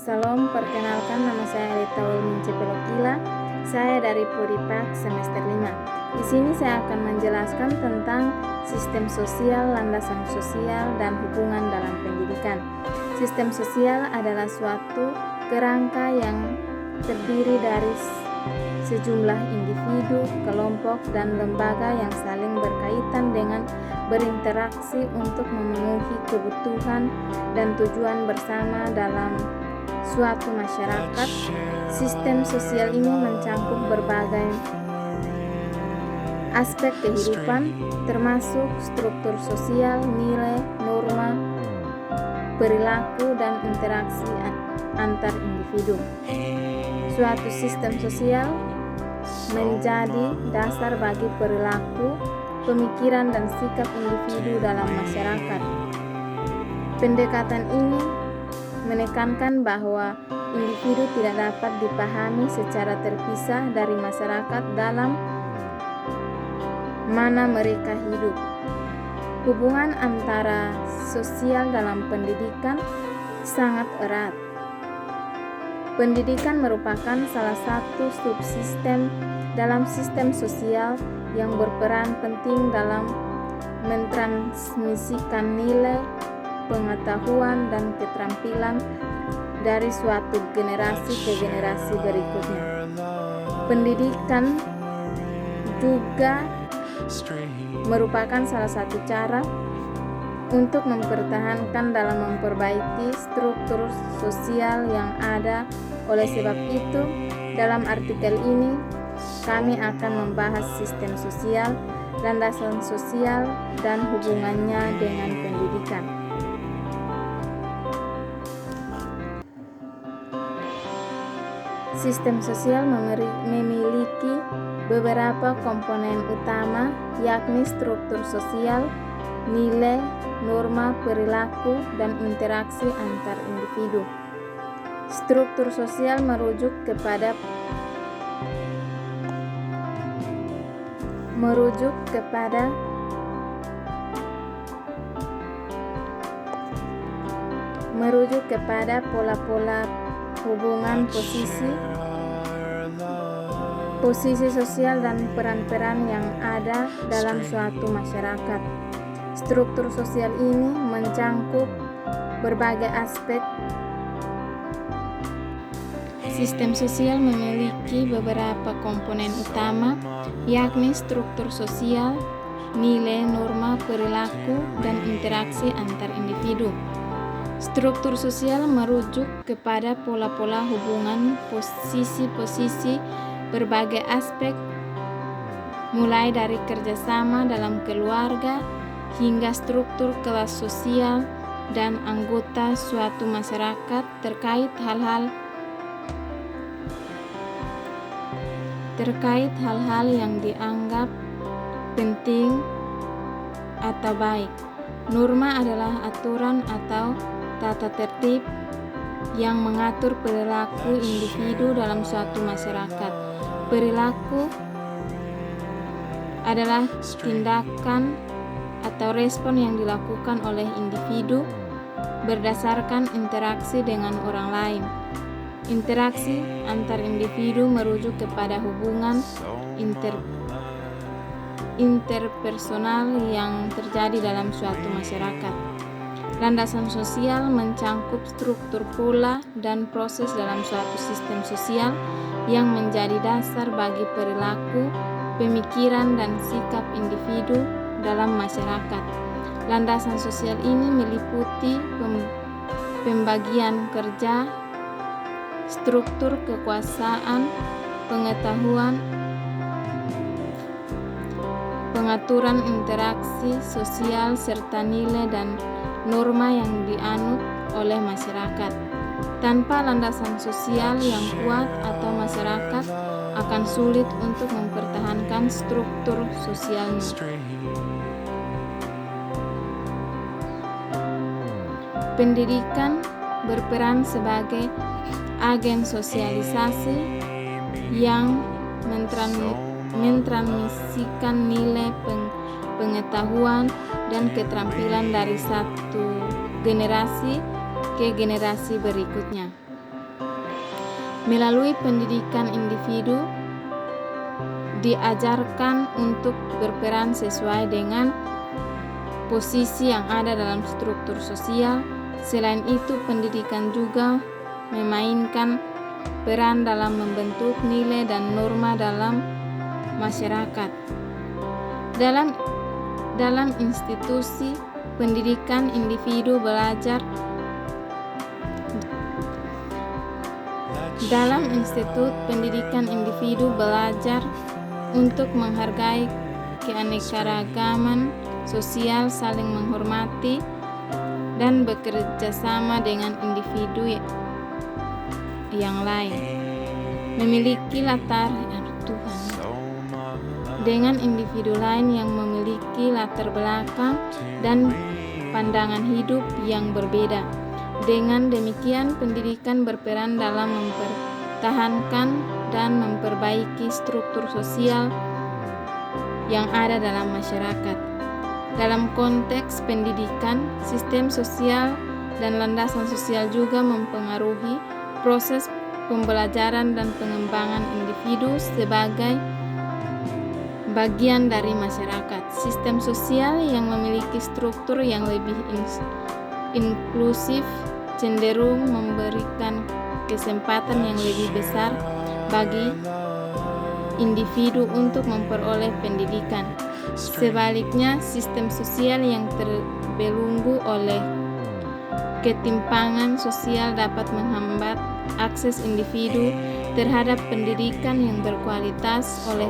Salam, perkenalkan nama saya Elita Wilmince Pelokila. Saya dari Podipak semester 5. Di sini saya akan menjelaskan tentang sistem sosial, landasan sosial, dan hubungan dalam pendidikan. Sistem sosial adalah suatu kerangka yang terdiri dari sejumlah individu, kelompok, dan lembaga yang saling berkaitan dengan berinteraksi untuk memenuhi kebutuhan dan tujuan bersama dalam suatu masyarakat. Sistem sosial ini mencakup berbagai aspek kehidupan, termasuk struktur sosial, nilai, norma, perilaku, dan interaksi antar individu. Suatu sistem sosial menjadi dasar bagi perilaku, pemikiran, dan sikap individu dalam masyarakat. Pendekatan ini menekankan bahwa individu tidak dapat dipahami secara terpisah dari masyarakat dalam mana mereka hidup. Hubungan antara sosial dalam pendidikan sangat erat. Pendidikan merupakan salah satu subsistem dalam sistem sosial yang berperan penting dalam mentransmisikan nilai, pengetahuan, dan keterampilan dari suatu generasi ke generasi berikutnya. Pendidikan juga merupakan salah satu cara untuk mempertahankan dalam memperbaiki struktur sosial yang ada. Oleh sebab itu, dalam artikel ini kami akan membahas sistem sosial, landasan sosial, dan hubungannya dengan pendidikan. Sistem sosial memiliki beberapa komponen utama, yakni struktur sosial, nilai, norma, perilaku, dan interaksi antar individu. Struktur sosial merujuk kepada pola-pola hubungan posisi sosial dan peran-peran yang ada dalam suatu masyarakat. Struktur sosial ini mencakup berbagai aspek. Sistem sosial memiliki beberapa komponen utama, yakni struktur sosial, nilai, norma, perilaku, dan interaksi antar individu. Struktur sosial merujuk kepada pola-pola hubungan posisi-posisi berbagai aspek, mulai dari kerjasama dalam keluarga hingga struktur kelas sosial dan anggota suatu masyarakat terkait hal-hal yang dianggap penting atau baik. Norma adalah aturan atau tata tertib yang mengatur perilaku individu dalam suatu masyarakat. Perilaku adalah tindakan atau respon yang dilakukan oleh individu berdasarkan interaksi dengan orang lain. Interaksi antar individu merujuk kepada hubungan interpersonal yang terjadi dalam suatu masyarakat. Landasan sosial mencakup struktur, pola, dan proses dalam suatu sistem sosial yang menjadi dasar bagi perilaku, pemikiran, dan sikap individu dalam masyarakat. Landasan sosial ini meliputi pembagian kerja, struktur kekuasaan, pengetahuan, pengaturan interaksi sosial, serta nilai dan norma yang dianut oleh masyarakat. Tanpa landasan sosial yang kuat atau masyarakat akan sulit untuk mempertahankan struktur sosialnya. Pendidikan berperan sebagai agen sosialisasi yang mentransmisikan nilai, pengetahuan, dan keterampilan dari satu generasi ke generasi berikutnya. Melalui pendidikan, individu diajarkan untuk berperan sesuai dengan posisi yang ada dalam struktur sosial. Selain itu, pendidikan juga memainkan peran dalam membentuk nilai dan norma dalam masyarakat. Dalam institusi pendidikan, individu belajar untuk menghargai keanekaragaman sosial, saling menghormati, dan bekerja sama dengan individu yang lain. Dengan individu lain yang memiliki latar belakang dan pandangan hidup yang berbeda. Dengan demikian, pendidikan berperan dalam mempertahankan dan memperbaiki struktur sosial yang ada dalam masyarakat. Dalam konteks pendidikan, sistem sosial dan landasan sosial juga mempengaruhi proses pembelajaran dan pengembangan individu sebagai bagian dari masyarakat. Sistem sosial yang memiliki struktur yang lebih inklusif cenderung memberikan kesempatan yang lebih besar bagi individu untuk memperoleh pendidikan. Sebaliknya, sistem sosial yang terbelenggu oleh ketimpangan sosial dapat menghambat akses individu terhadap pendidikan yang berkualitas. Oleh